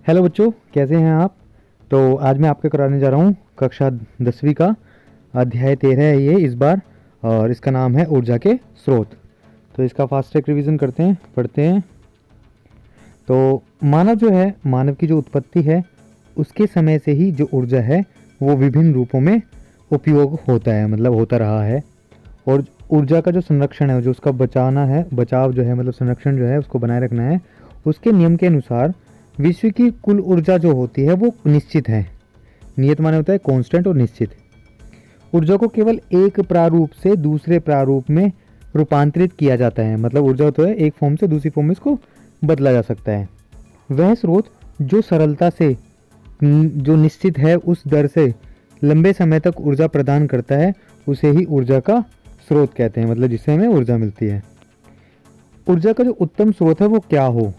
Hello बच्चों, कैसे हैं आप। तो आज मैं आपको कराने जा रहा हूँ कक्षा 10वीं का अध्याय 13 है ये इस बार, और इसका नाम है ऊर्जा के स्रोत। तो इसका फास्ट ट्रैक रिवीजन करते हैं, पढ़ते हैं। तो मानव जो है, मानव की जो उत्पत्ति है उसके समय से ही जो ऊर्जा है वो विभिन्न रूपों में उपयोग होता है, मतलब होता रहा है। और ऊर्जा का जो संरक्षण है, जो उसका बचाना है, बचाव जो है मतलब संरक्षण जो है उसको बनाए रखना है, उसके नियम के अनुसार विश्व की कुल ऊर्जा जो होती है वो निश्चित है। नियत माने होता है कांस्टेंट और निश्चित। ऊर्जा को केवल एक प्रारूप से दूसरे प्रारूप में रूपांतरित किया जाता है, मतलब ऊर्जा तो है एक फॉर्म से दूसरी फॉर्म में इसको बदला जा सकता है। वह स्रोत जो सरलता से जो निश्चित है उस दर से लंबे समय तक ऊर्जा प्रदान करता है उसे ही ऊर्जा का स्रोत कहते हैं, मतलब जिससे हमें ऊर्जा मिलती है। ऊर्जा का जो उत्तम स्रोत है वो क्या हो।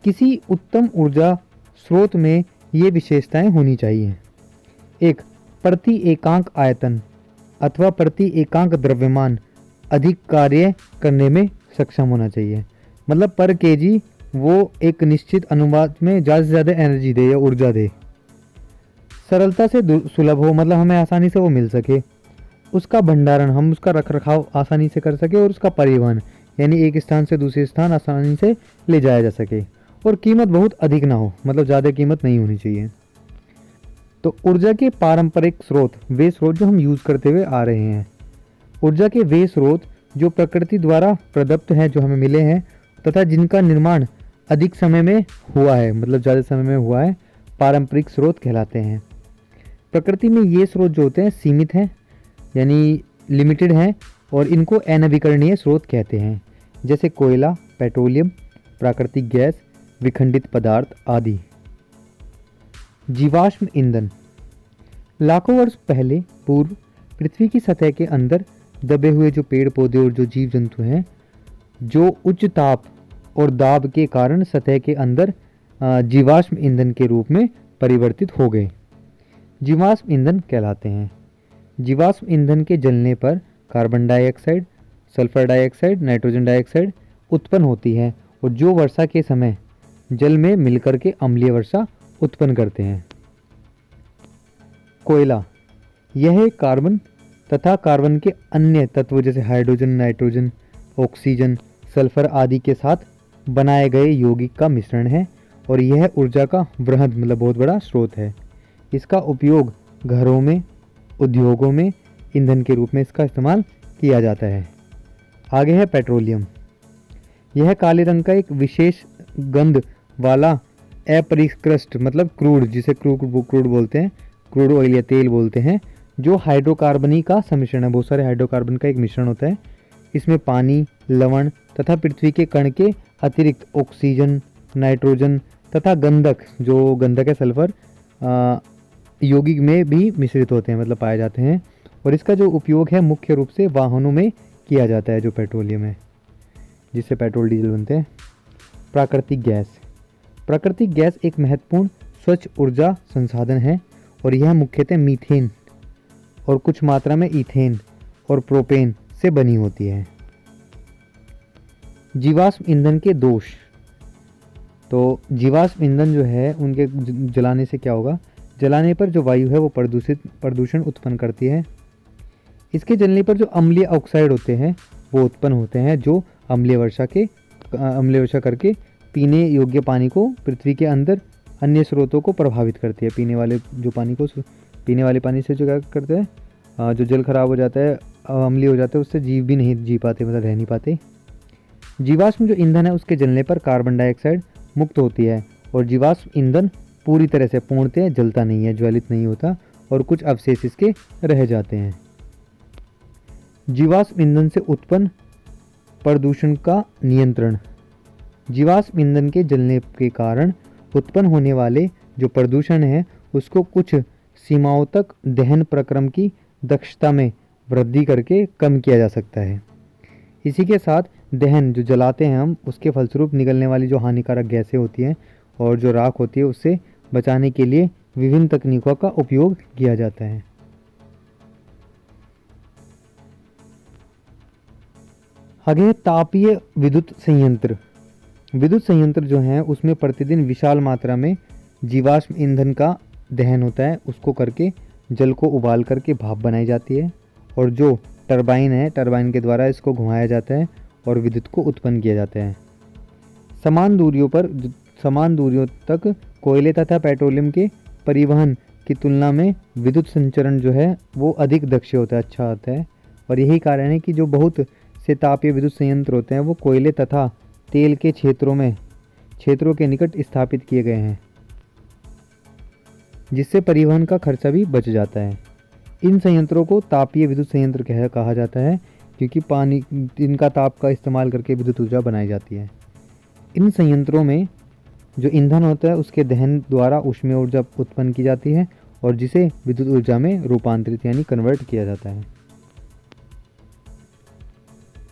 किसी उत्तम ऊर्जा स्रोत में ये विशेषताएं होनी चाहिए। एक, प्रति एकांक आयतन अथवा प्रति एकांक द्रव्यमान अधिक कार्य करने में सक्षम होना चाहिए, मतलब पर केजी वो एक निश्चित अनुपात में ज़्यादा से ज़्यादा एनर्जी दे या ऊर्जा दे। सरलता से सुलभ हो, मतलब हमें आसानी से वो मिल सके। उसका भंडारण, हम उसका रख रखाव आसानी से कर सके। और उसका परिवहन, यानी एक स्थान से दूसरे स्थान आसानी से ले जाया जा सके। और कीमत बहुत अधिक ना हो, मतलब ज़्यादा कीमत नहीं होनी चाहिए। तो ऊर्जा के पारंपरिक स्रोत वे स्रोत जो हम यूज़ करते हुए आ रहे हैं। ऊर्जा के वे स्रोत जो प्रकृति द्वारा प्रदत्त हैं, जो हमें मिले हैं, तथा जिनका निर्माण अधिक समय में हुआ है, मतलब ज़्यादा समय में हुआ है, पारंपरिक स्रोत कहलाते हैं। प्रकृति में ये स्रोत जो होते हैं सीमित हैं, यानी लिमिटेड हैं, और इनको अनवीकरणीय स्रोत कहते हैं, जैसे कोयला, पेट्रोलियम, प्राकृतिक गैस, विखंडित पदार्थ आदि। जीवाश्म ईंधन। लाखों वर्ष पहले पूर्व पृथ्वी की सतह के अंदर दबे हुए जो पेड़ पौधे और जो जीव जंतु हैं, जो उच्च ताप और दाब के कारण सतह के अंदर जीवाश्म ईंधन के रूप में परिवर्तित हो गए, जीवाश्म ईंधन कहलाते हैं। जीवाश्म ईंधन के जलने पर carbon dioxide, sulphur dioxide, nitrogen dioxide उत्पन्न होती है, और जो वर्षा के समय जल में मिलकर के अम्लीय वर्षा उत्पन्न करते हैं। कोयला, यह कार्बन तथा कार्बन के अन्य तत्व जैसे हाइड्रोजन, नाइट्रोजन, ऑक्सीजन, सल्फर आदि के साथ बनाए गए यौगिक का मिश्रण है, और यह ऊर्जा का वृहद मतलब बहुत बड़ा स्रोत है। इसका उपयोग घरों में, उद्योगों में ईंधन के रूप में इसका इस्तेमाल किया जाता है। आगे है पेट्रोलियम। यह काले रंग का एक विशेष गंध वाला अपरिष्कृत मतलब क्रूड, जिसे क्रूड बोलते हैं, क्रूड ऑयल या तेल बोलते हैं, जो हाइड्रोकार्बनी का सम्मिश्रण है। बहुत सारे हाइड्रोकार्बन का एक मिश्रण होता है। इसमें पानी, लवण तथा पृथ्वी के कण के अतिरिक्त ऑक्सीजन, नाइट्रोजन तथा गंधक, जो गंधक है सल्फर, यौगिक में भी मिश्रित होते हैं, मतलब पाए जाते हैं। और इसका जो उपयोग है मुख्य रूप से वाहनों में किया जाता है, जो पेट्रोलियम है जिससे पेट्रोल डीजल बनते हैं। प्राकृतिक गैस। प्राकृतिक गैस एक महत्वपूर्ण स्वच्छ ऊर्जा संसाधन है, और यह मुख्यतः मीथेन और कुछ मात्रा में ईथेन और प्रोपेन से बनी होती है। जीवाश्म ईंधन के दोष। तो जीवाश्म ईंधन जो है उनके जलाने से क्या होगा, जलाने पर जो वायु है वो प्रदूषण उत्पन्न करती है। इसके जलने पर जो अम्लीय ऑक्साइड होते हैं वो उत्पन्न होते हैं, जो अम्लीय वर्षा करके पीने योग्य पानी को पृथ्वी के अंदर अन्य स्रोतों को प्रभावित करती है। पीने वाले पानी से जो क्या करते हैं, जो जल खराब हो जाता है, अम्लीय हो जाता है, उससे जीव भी नहीं जी पाते, मतलब रह नहीं पाते। जीवाश्म जो ईंधन है उसके जलने पर कार्बन डाइऑक्साइड मुक्त होती है, और जीवाश्म ईंधन पूरी तरह से पूर्णतः जलता नहीं है, ज्वलित नहीं होता, और कुछ अवशेष इसके रह जाते हैं। जीवाश्म ईंधन से उत्पन्न प्रदूषण का नियंत्रण। जीवाश्म ईंधन के जलने के कारण उत्पन्न होने वाले जो प्रदूषण है उसको कुछ सीमाओं तक दहन प्रक्रम की दक्षता में वृद्धि करके कम किया जा सकता है। इसी के साथ दहन जो जलाते हैं हम, उसके फलस्वरूप निकलने वाली जो हानिकारक गैसें होती हैं और जो राख होती है उससे बचाने के लिए विभिन्न तकनीकों का उपयोग किया जाता है। आगे तापीय विद्युत संयंत्र। विद्युत संयंत्र जो हैं उसमें प्रतिदिन विशाल मात्रा में जीवाश्म ईंधन का दहन होता है। उसको करके जल को उबाल करके भाप बनाई जाती है और जो टरबाइन है, टरबाइन के द्वारा इसको घुमाया जाता है और विद्युत को उत्पन्न किया जाता है। समान दूरियों तक कोयले तथा पेट्रोलियम के परिवहन की तुलना में विद्युत संचरण जो है वो अधिक दक्ष होता है, अच्छा होता है। और यही कारण है कि जो बहुत से तापीय विद्युत संयंत्र होते हैं वो कोयले तथा तेल के क्षेत्रों के निकट स्थापित किए गए हैं, जिससे परिवहन का खर्चा भी बच जाता है। इन संयंत्रों को तापीय विद्युत संयंत्र कहा जाता है क्योंकि इनका ताप का इस्तेमाल करके विद्युत ऊर्जा बनाई जाती है। इन संयंत्रों में जो ईंधन होता है उसके दहन द्वारा ऊष्मीय ऊर्जा उत्पन्न की जाती है और जिसे विद्युत ऊर्जा में रूपांतरित यानी कन्वर्ट किया जाता है।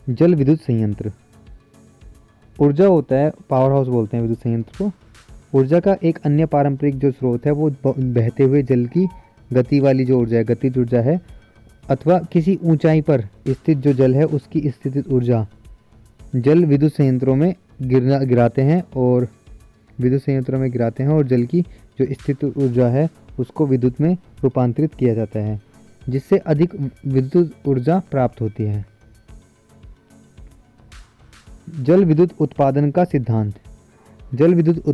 जल विद्युत संयंत्र ऊर्जा होता है, पावर हाउस बोलते हैं विद्युत संयंत्र को। ऊर्जा का एक अन्य पारंपरिक जो स्रोत है वो बहते हुए जल की गति वाली जो ऊर्जा है, गतिज ऊर्जा है, अथवा किसी ऊंचाई पर स्थित जो जल है उसकी स्थितिज ऊर्जा जल विद्युत संयंत्रों में गिराते हैं और जल की जो स्थित ऊर्जा है उसको विद्युत में रूपांतरित किया जाता है, जिससे अधिक विद्युत ऊर्जा प्राप्त होती है। जल विद्युत उत्पादन का सिद्धांत। जल विद्युत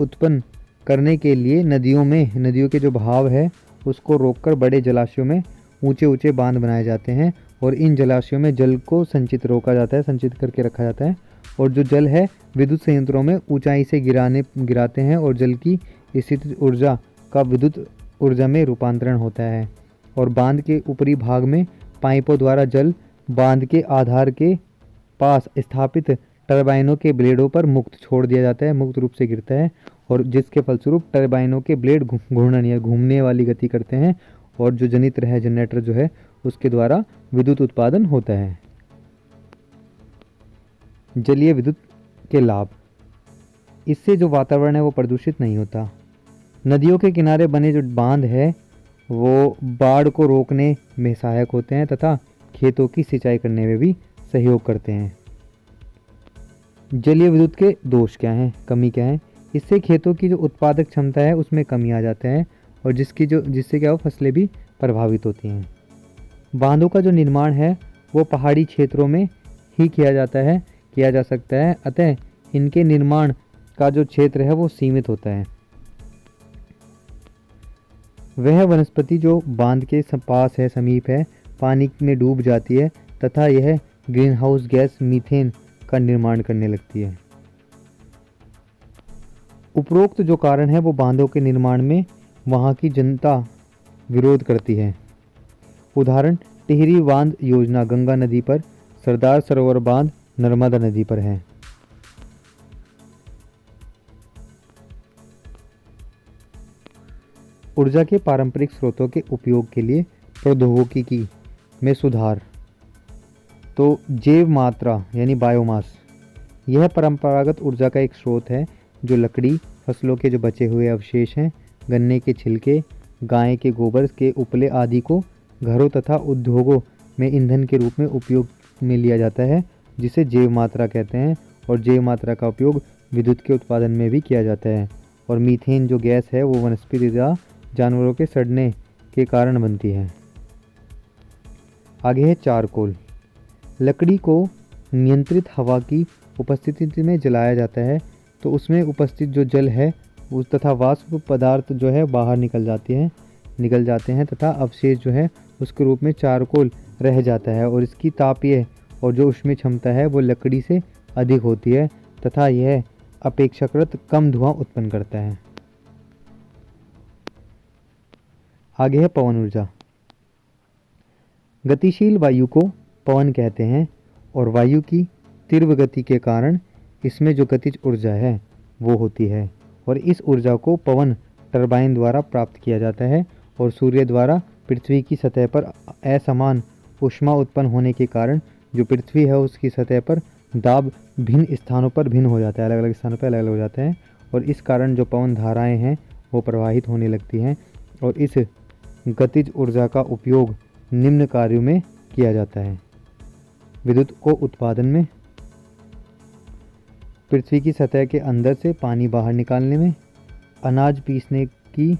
उत्पन्न करने के लिए नदियों के जो बहाव है उसको रोककर बड़े जलाशयों में ऊंचे बांध बनाए जाते हैं और इन जलाशयों में जल को संचित करके रखा जाता है और जो जल है विद्युत संयंत्रों में ऊंचाई से गिराते हैं और जल की स्थितिज ऊर्जा का विद्युत ऊर्जा में रूपांतरण होता है और बांध के ऊपरी भाग में पाइपों द्वारा जल बांध के आधार के पास स्थापित टरबाइनों के ब्लेडों पर मुक्त रूप से गिरता है और जिसके फलस्वरूप टरबाइनों के ब्लेड घूर्णन या घूमने वाली गति करते हैं और जो जनित्र है, जनरेटर जो है, उसके द्वारा विद्युत उत्पादन होता है। जलीय विद्युत के लाभ। इससे जो वातावरण है वो प्रदूषित नहीं होता। नदियों के किनारे बने जो बांध है वो बाढ़ को रोकने में सहायक होते हैं तथा खेतों की सिंचाई करने में भी सहयोग करते हैं। जलीय विद्युत के दोष क्या हैं, कमी क्या है? इससे खेतों की जो उत्पादक क्षमता है उसमें कमी आ जाता है और जिससे क्या हो, फसलें भी प्रभावित होती हैं। बांधों का जो निर्माण है वो पहाड़ी क्षेत्रों में ही किया जा सकता है, अतः इनके निर्माण का जो क्षेत्र है वो सीमित होता है। वह वनस्पति जो बांध के पास है, समीप है, पानी में डूब जाती है तथा यह ग्रीन हाउस गैस मीथेन का निर्माण करने लगती है। उपरोक्त जो कारण है वो बांधों के निर्माण में वहाँ की जनता विरोध करती है। उदाहरण टिहरी बांध योजना गंगा नदी पर, सरदार सरोवर बांध नर्मदा नदी पर है। ऊर्जा के पारंपरिक स्रोतों के उपयोग के लिए प्रौद्योगिकी में सुधार। तो जैव मात्रा यानी बायोमास, यह परंपरागत ऊर्जा का एक स्रोत है जो लकड़ी, फसलों के जो बचे हुए अवशेष हैं, गन्ने के छिलके, गाय के गोबर के उपले आदि को घरों तथा उद्योगों में ईंधन के रूप में उपयोग में लिया जाता है, जिसे जैव मात्रा कहते हैं। और जैव मात्रा का उपयोग विद्युत के उत्पादन में भी किया जाता है। और मीथेन जो गैस है वो वनस्पति या जानवरों के सड़ने के कारण बनती है। आगे है चारकोल। लकड़ी को नियंत्रित हवा की उपस्थिति में जलाया जाता है तो उसमें उपस्थित जो जल है उस तथा वाष्प पदार्थ जो है बाहर निकल जाते हैं तथा अवशेष जो है उसके रूप में चारकोल रह जाता है और इसकी तापीय और जो ऊष्मीय क्षमता है वो लकड़ी से अधिक होती है तथा यह अपेक्षाकृत कम धुआं उत्पन्न करता है। आगे है पवन ऊर्जा। गतिशील वायु को पवन कहते हैं और वायु की तीव्र गति के कारण इसमें जो गतिज ऊर्जा है वो होती है और इस ऊर्जा को पवन टरबाइन द्वारा प्राप्त किया जाता है और सूर्य द्वारा पृथ्वी की सतह पर असमान ऊष्मा उत्पन्न होने के कारण जो पृथ्वी है उसकी सतह पर दाब भिन्न स्थानों पर भिन्न हो जाता है, अलग अलग स्थानों पर अलग अलग हो जाते हैं और इस कारण जो पवन धाराएं हैं वो प्रवाहित होने लगती हैं और इस गतिज ऊर्जा का उपयोग निम्न कार्यों में किया जाता है। विद्युत को उत्पादन में पृथ्वी की सतह के अंदर से पानी बाहर निकालने में, अनाज पीसने की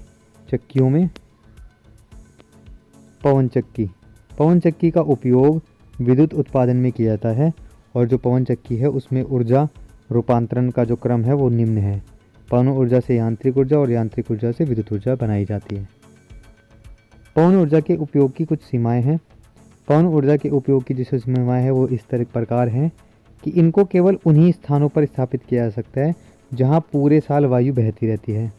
चक्कियों में। पवन चक्की। पवन चक्की का उपयोग विद्युत उत्पादन में किया जाता है और जो पवन चक्की है उसमें ऊर्जा रूपांतरण का जो क्रम है वो निम्न है। पवन ऊर्जा से यांत्रिक ऊर्जा और यांत्रिक ऊर्जा से विद्युत ऊर्जा बनाई जाती है। पवन ऊर्जा के उपयोग की कुछ सीमाएं हैं। पवन ऊर्जा के उपयोग की जो सीमाएं हैं वो इस तरह प्रकार हैं कि इनको केवल उन्हीं स्थानों पर स्थापित किया जा सकता है जहां पूरे साल वायु बहती रहती है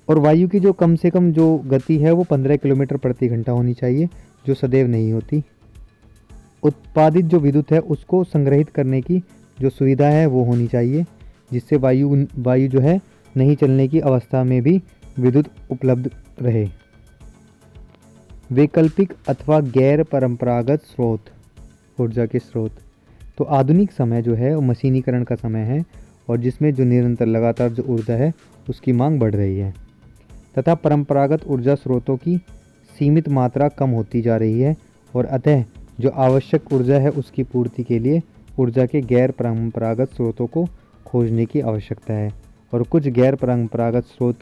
और वायु की जो कम से कम जो गति है वो 15 किलोमीटर प्रति घंटा होनी चाहिए, जो सदैव नहीं होती। उत्पादित जो विद्युत है उसको संग्रहित करने की जो सुविधा है वो होनी चाहिए, जिससे वायु जो है नहीं चलने की अवस्था में भी विद्युत उपलब्ध रहे। वैकल्पिक अथवा गैर परंपरागत स्रोत, ऊर्जा के स्रोत। तो आधुनिक समय जो है वो मशीनीकरण का समय है और जिसमें जो निरंतर लगातार जो ऊर्जा है उसकी मांग बढ़ रही है तथा परंपरागत ऊर्जा स्रोतों की सीमित मात्रा कम होती जा रही है और अतः जो आवश्यक ऊर्जा है उसकी पूर्ति के लिए ऊर्जा के गैर परंपरागत स्रोतों को खोजने की आवश्यकता है। और कुछ गैर परंपरागत स्रोत,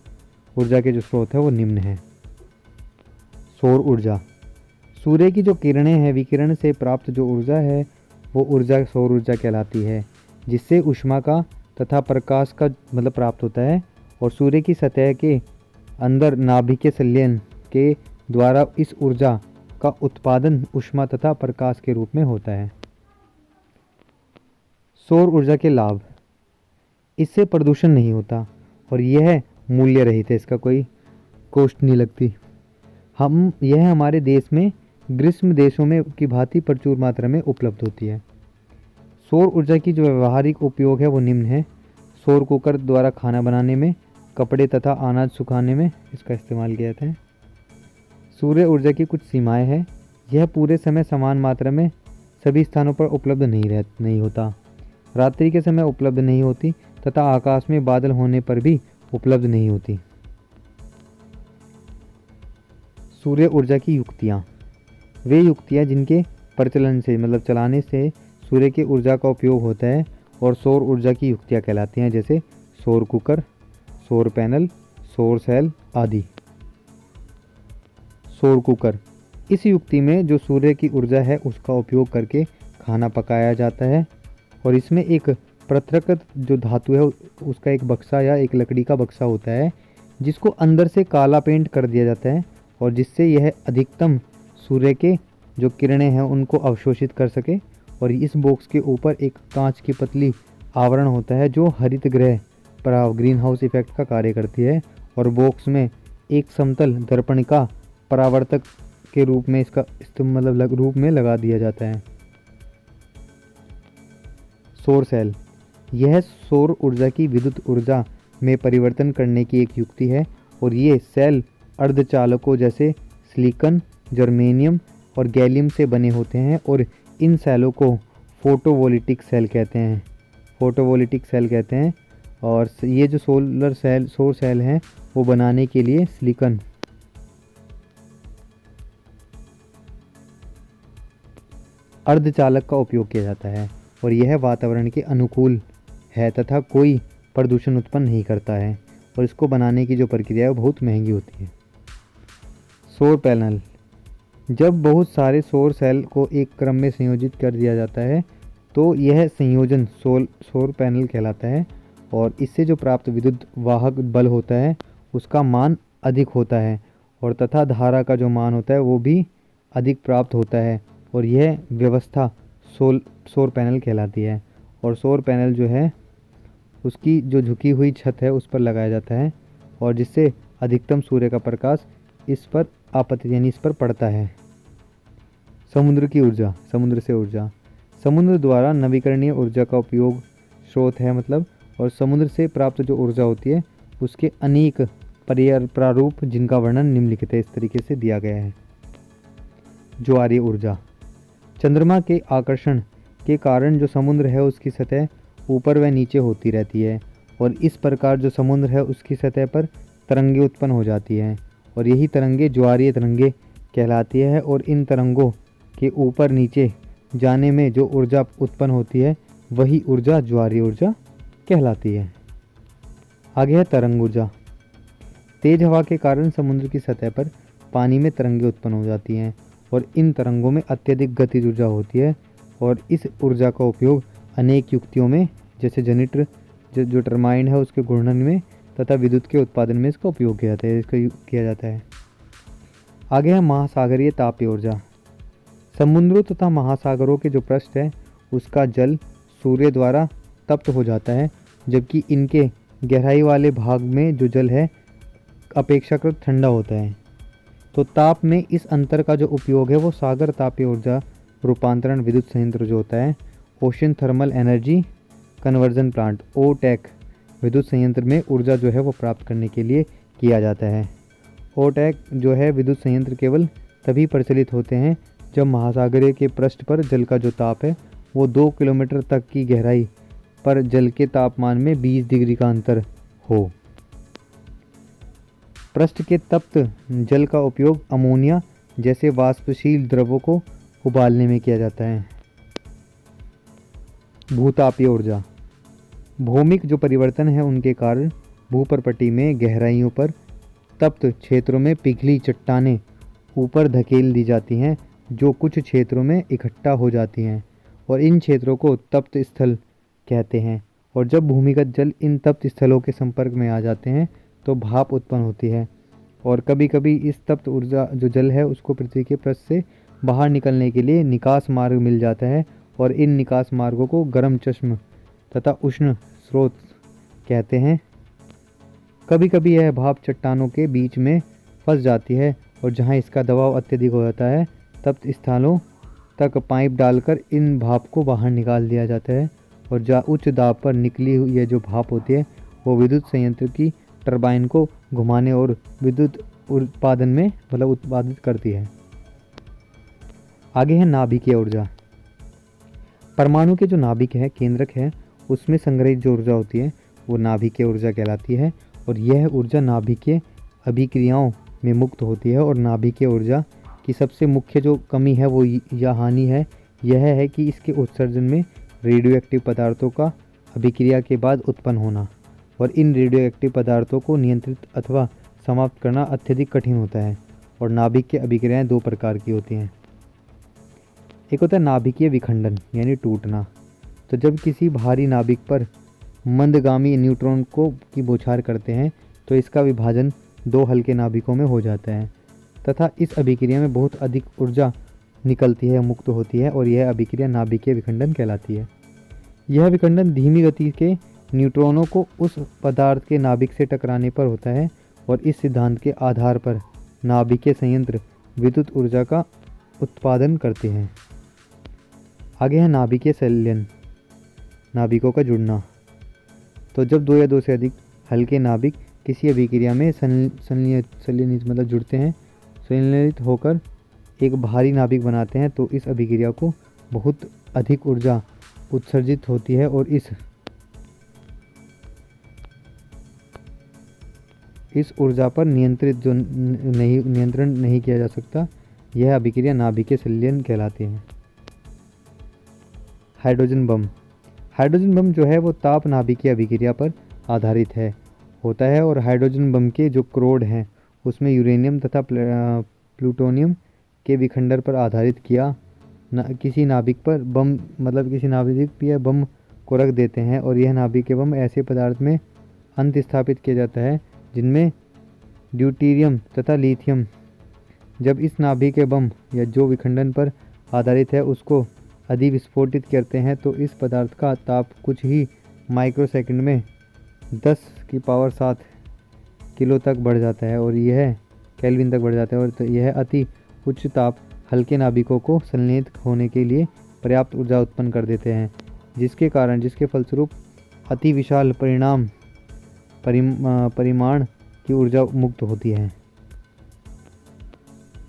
ऊर्जा के जो स्रोत है वो निम्न हैं। सौर ऊर्जा। सूर्य की जो किरणें हैं, विकिरण से प्राप्त जो ऊर्जा है वो ऊर्जा सौर ऊर्जा कहलाती है, जिससे ऊष्मा का तथा प्रकाश का मतलब प्राप्त होता है और सूर्य की सतह के अंदर नाभिकीय संलयन के द्वारा इस ऊर्जा का उत्पादन ऊष्मा तथा प्रकाश के रूप में होता है। सौर ऊर्जा के लाभ। इससे प्रदूषण नहीं होता और यह मूल्य रहित है, इसका कोई कॉस्ट नहीं लगती। यह हमारे देश में ग्रीष्म देशों में की भांति प्रचुर मात्रा में उपलब्ध होती है। सौर ऊर्जा की जो व्यवहारिक उपयोग है वो निम्न है। सौर कुकर द्वारा खाना बनाने में, कपड़े तथा अनाज सुखाने में इसका इस्तेमाल किया जाता है। सूर्य ऊर्जा की कुछ सीमाएं हैं। यह पूरे समय समान मात्रा में सभी स्थानों पर उपलब्ध नहीं होता, रात्रि के समय उपलब्ध नहीं होती तथा आकाश में बादल होने पर भी उपलब्ध नहीं होती। सूर्य ऊर्जा की युक्तियाँ। वे युक्तियाँ जिनके प्रचलन से मतलब चलाने से सूर्य की ऊर्जा का उपयोग होता है और सौर ऊर्जा की युक्तियाँ कहलाती हैं, जैसे सौर कुकर, सौर पैनल, सौर सेल आदि। सौर कुकर। इस युक्ति में जो सूर्य की ऊर्जा है उसका उपयोग करके खाना पकाया जाता है और इसमें एक पृथक जो धातु है उसका एक बक्सा या एक लकड़ी का बक्सा होता है जिसको अंदर से काला पेंट कर दिया जाता है और जिससे यह अधिकतम सूर्य के जो किरणें हैं उनको अवशोषित कर सके। और इस बॉक्स के ऊपर एक कांच की पतली आवरण होता है जो हरित गृह प्रभाव ग्रीन हाउस इफेक्ट का कार्य करती है और बॉक्स में एक समतल दर्पण का परावर्तक के रूप में इसका मतलब रूप में लगा दिया जाता है। सौर सेल। यह सौर ऊर्जा की विद्युत ऊर्जा में परिवर्तन करने की एक युक्ति है और ये सेल अर्धचालकों जैसे सिलिकॉन, जर्मेनियम और गैलियम से बने होते हैं और इन सेलों को फोटोवोल्टिक सेल कहते हैं। फोटोवोल्टिक सेल कहते हैं और ये जो सौर सेल हैं वो बनाने के लिए सिलिकॉन अर्धचालक का उपयोग किया जाता है और यह वातावरण के अनुकूल है तथा कोई प्रदूषण उत्पन्न नहीं करता है और इसको बनाने की जो प्रक्रिया है वो बहुत महंगी होती है। सौर पैनल। जब बहुत सारे सौर सेल को एक क्रम में संयोजित कर दिया जाता है तो यह संयोजन सौर पैनल कहलाता है और इससे जो प्राप्त विद्युत वाहक बल होता है उसका मान अधिक होता है और तथा धारा का जो मान होता है वो भी अधिक प्राप्त होता है और यह व्यवस्था सौर पैनल कहलाती है। और सौर पैनल जो है उसकी जो झुकी हुई छत है उस पर लगाया जाता है और जिससे अधिकतम सूर्य का प्रकाश इस पर आपतित यानी इस पर पड़ता है। समुद्र की ऊर्जा। समुद्र से ऊर्जा। समुद्र द्वारा नवीकरणीय ऊर्जा का उपयोग स्रोत है मतलब और समुद्र से प्राप्त जो ऊर्जा होती है उसके अनेक प्रारूप जिनका वर्णन निम्नलिखित है, इस तरीके से दिया गया है। ज्वारीय ऊर्जा। चंद्रमा के आकर्षण के कारण जो समुद्र है उसकी सतह ऊपर व नीचे होती रहती है और इस प्रकार जो समुद्र है उसकी सतह पर तरंगे उत्पन्न हो जाती हैं और यही तरंगे ज्वारीय तरंगे कहलाती है और इन तरंगों के ऊपर नीचे जाने में जो ऊर्जा उत्पन्न होती है वही ऊर्जा ज्वारीय ऊर्जा कहलाती है। आगे है तरंग ऊर्जा। तेज हवा के कारण समुद्र की सतह पर पानी में तरंगें उत्पन्न हो जाती हैं और इन तरंगों में अत्यधिक गतिज ऊर्जा होती है और इस ऊर्जा का उपयोग अनेक युक्तियों में जैसे जनरेटर जो टरबाइन है उसके घूर्णन में तथा विद्युत के उत्पादन में इसका उपयोग किया जाता है। आगे है महासागरीय तापीय ऊर्जा। समुद्रों तथा महासागरों के जो पृष्ठ है उसका जल सूर्य द्वारा तप्त हो जाता है, जबकि इनके गहराई वाले भाग में जो जल है अपेक्षाकृत ठंडा होता है। तो ताप में इस अंतर का जो उपयोग है वो सागर तापीय ऊर्जा रूपांतरण विद्युत संयंत्र जो होता है ocean thermal energy conversion plant OTEC विद्युत संयंत्र में ऊर्जा जो है वो प्राप्त करने के लिए किया जाता है। ओटेक जो है विद्युत संयंत्र केवल तभी प्रचलित होते हैं जब महासागरीय के पृष्ठ पर जल का जो ताप है वो 2 किलोमीटर तक की गहराई पर जल के तापमान में 20 डिग्री का अंतर हो। पृष्ठ के तप्त जल का उपयोग अमोनिया जैसे वाष्पशील द्रवों को उबालने में किया जाता है। भूतापीय ऊर्जा। भौमिक जो परिवर्तन है उनके कारण भूपर्पटी में गहराइयों पर तप्त क्षेत्रों में पिघली चट्टानें ऊपर धकेल दी जाती हैं जो कुछ क्षेत्रों में इकट्ठा हो जाती हैं और इन क्षेत्रों को तप्त स्थल कहते हैं। और जब भूमिगत जल इन तप्त स्थलों के संपर्क में आ जाते हैं तो भाप उत्पन्न होती है और कभी कभी इस तप्त ऊर्जा जो जल है उसको पृथ्वी के पृष्ठ से बाहर निकलने के लिए निकास मार्ग मिल जाता है और इन निकास मार्गों को गर्म चश्म तथा उष्ण स्रोत कहते हैं। कभी कभी यह भाप चट्टानों के बीच में फंस जाती है और जहां इसका दबाव अत्यधिक हो जाता है तप्त स्थलों तक पाइप डालकर इन भाप को बाहर निकाल दिया जाता है और जहाँ उच्च दाब पर निकली हुई यह जो भाप होती है वो विद्युत संयंत्र की टरबाइन को घुमाने और विद्युत उत्पादन में उत्पादित करती है। आगे है नाभिकीय ऊर्जा। परमाणु के जो नाभिक है केंद्रक है उसमें संग्रहित जो ऊर्जा होती है वो नाभिकीय ऊर्जा कहलाती है और यह ऊर्जा नाभिकीय अभिक्रियाओं में मुक्त होती है। और नाभिकीय ऊर्जा की सबसे मुख्य जो कमी है वो या हानि है यह है कि इसके उत्सर्जन में रेडियो एक्टिव पदार्थों का अभिक्रिया के बाद उत्पन्न होना और इन रेडियो एक्टिव पदार्थों को नियंत्रित अथवा समाप्त करना अत्यधिक कठिन होता है। और नाभिकीय अभिक्रियाएं 2 प्रकार की होती हैं। एक होता है नाभिकीय विखंडन यानी टूटना। तो जब किसी भारी नाभिक पर मंदगामी न्यूट्रॉन की बौछार करते हैं तो इसका विभाजन 2 हल्के नाभिकों में हो जाता है तथा इस अभिक्रिया में बहुत अधिक ऊर्जा निकलती है मुक्त होती है और यह अभिक्रिया नाभिकीय विखंडन कहलाती है। यह विखंडन धीमी गति के न्यूट्रॉनों को उस पदार्थ के नाभिक से टकराने पर होता है और इस सिद्धांत के आधार पर नाभिकीय संयंत्र विद्युत ऊर्जा का उत्पादन करते हैं। आगे है नाभिकीय संलयन नाभिकों का जुड़ना। तो जब 2 या 2 से अधिक हल्के नाभिक किसी अभिक्रिया में संलयनित जुड़ते हैं संलयनित होकर एक भारी नाभिक बनाते हैं तो इस अभिक्रिया को बहुत अधिक ऊर्जा उत्सर्जित होती है और इस ऊर्जा पर नियंत्रण नहीं किया जा सकता। यह अभिक्रिया नाभिकीय संलयन कहलाती है। हाइड्रोजन बम जो है वो ताप नाभिकीय अभिक्रिया पर आधारित होता है और हाइड्रोजन बम के जो क्रोड हैं उसमें यूरेनियम तथा प्लूटोनियम के विखंडन पर आधारित किसी नाभिक पर बम किसी नाभिक पर बम को रख देते हैं और यह नाभिकीय बम ऐसे पदार्थ में अंत स्थापित किया जाता है जिनमें ड्यूटेरियम तथा लिथियम। जब इस नाभिकीय बम या जो विखंडन पर आधारित है उसको अधिविस्फोटित करते हैं तो इस पदार्थ का ताप कुछ ही माइक्रोसेकंड में 10⁷ किलो तक बढ़ जाता है और यह केल्विन तक बढ़ जाता है और तो यह अति उच्च ताप हल्के नाभिकों को संलयित होने के लिए पर्याप्त ऊर्जा उत्पन्न कर देते हैं जिसके फलस्वरूप अति विशाल परिमाण की ऊर्जा मुक्त होती है।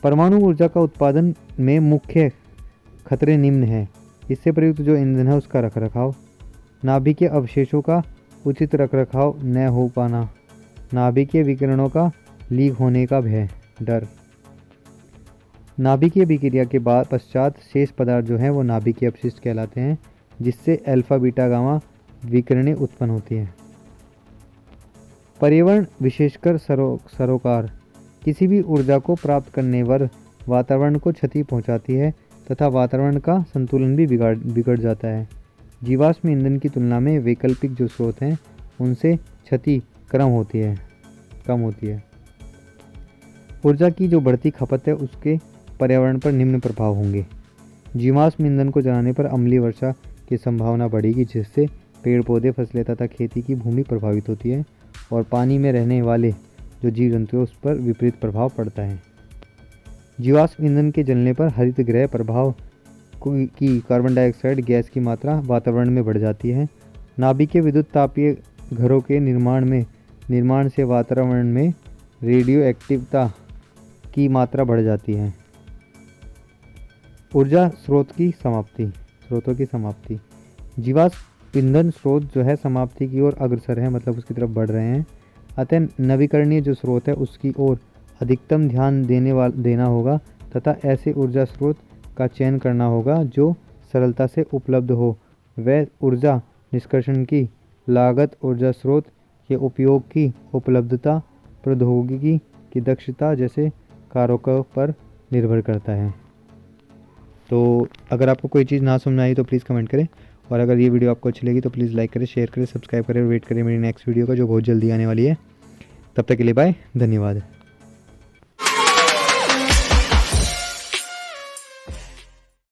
परमाणु ऊर्जा का उत्पादन में मुख्य खतरे निम्न हैं। इससे प्रयुक्त जो ईंधन है उसका रखरखाव, नाभिकीय अवशेषों का उचित रखरखाव न हो पाना, नाभिकीय विकिरणों का लीक होने का डर। नाभिकीय विक्रिया के बाद पश्चात शेष पदार्थ जो हैं वो नाभिकीय अपशिष्ट कहलाते हैं। जिससे अल्फा बीटा गामा विकिरणें उत्पन्न होती हैं। पर्यावरण विशेषकर सरोकार किसी भी ऊर्जा को प्राप्त करने पर वातावरण को क्षति पहुंचाती है तथा वातावरण का संतुलन भी बिगड़ जाता है। जीवाश्म ईंधन की तुलना में वैकल्पिक जो स्रोत हैं उनसे क्षति कम होती है। ऊर्जा की जो बढ़ती खपत है उसके पर्यावरण पर निम्न प्रभाव होंगे। जीवाश्म ईंधन को जलाने पर अम्लीय वर्षा की संभावना बढ़ेगी, जिससे पेड़ पौधे, फसलें तथा खेती की भूमि प्रभावित होती है और पानी में रहने वाले जो जीव जंतु है उस पर विपरीत प्रभाव पड़ता है। जीवाश्म ईंधन के जलने पर हरित गृह प्रभाव की कार्बन डाइऑक्साइड गैस की मात्रा वातावरण में बढ़ जाती है। नाभिकीय विद्युत तापीय घरों के निर्माण से वातावरण में रेडियो एक्टिवता की मात्रा बढ़ जाती है। ऊर्जा स्रोतों की समाप्ति। जीवाश्म ईंधन स्रोत जो है समाप्ति की ओर अग्रसर है, मतलब उसकी तरफ बढ़ रहे हैं। अतः नवीकरणीय जो स्रोत है उसकी ओर अधिकतम ध्यान देना होगा तथा ऐसे ऊर्जा स्रोत का चयन करना होगा जो सरलता से उपलब्ध हो। वह ऊर्जा निष्कर्षण की लागत, ऊर्जा स्रोत के उपयोग की उपलब्धता, प्रौद्योगिकी की दक्षता जैसे कारकों पर निर्भर करता है। तो अगर आपको कोई चीज़ ना समझ आई तो प्लीज़ कमेंट करें, और अगर ये वीडियो आपको अच्छी लगी तो प्लीज़ लाइक करें, शेयर करें, सब्सक्राइब करें और वेट करें मेरी नेक्स्ट वीडियो का जो बहुत जल्दी आने वाली है। तब तक के लिए बाय, धन्यवाद।